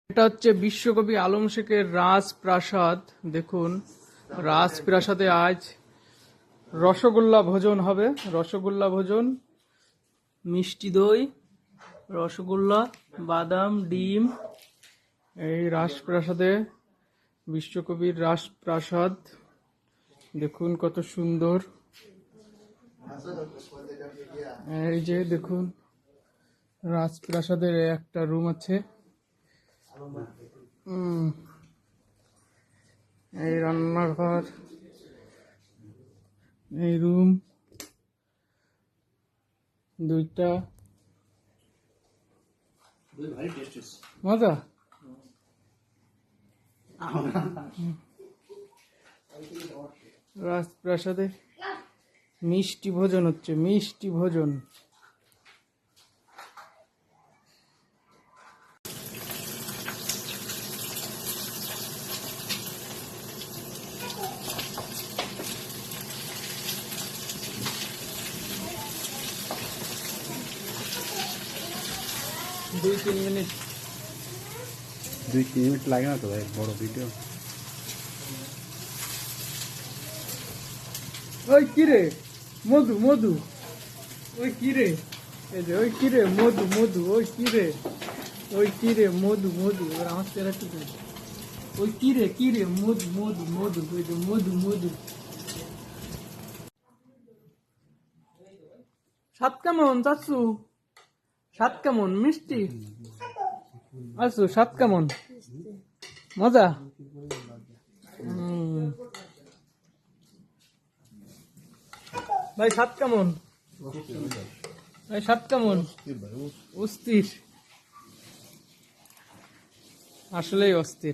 এটা হচ্ছে বিশ্বকবি আলম শেখের রাজপ্রাসাদ। দেখুন, রাজপ্রাসাদে আজ রসগোল্লা ভোজন হবে। রসগোল্লা ভোজন, মিষ্টি দই, রসগোল্লা, বাদাম, ডিম। এই রাজপ্রাসাদে, বিশ্বকবির রাজপ্রাসাদ দেখুন কত সুন্দর। এই যে দেখুন, রাজপ্রাসাদের একটা রুম আছে। এই রান্নাঘর, এই রুম দুইটা। মজা। রাজপ্রাসাদে মিষ্টি ভোজন হচ্ছে, মিষ্টি ভোজন। দুই তিন মিনিট লাগে না তো ভাই, বড় ভিডিও। ওই কিরে মধু, মধু, ওই কিরে, এই যে ওই কিরে মধু, মধু, ওই কিরে, ওই কিরে মধু, মধু। এবার আমার চেহারা ঠিক আছে। ওই কিরে, কিরে মধু, মধু, মধু, ওই যে মধু, মধু। স্বাদ কেমন চাচ্ছু? স্বাদ কেমন? মিষ্টি আচ্ছা, স্বাদ কেমন? মজা। ভাই স্বাদ কেমন? ভাই স্বাদ কেমন? অস্থির, আসলেই অস্থির।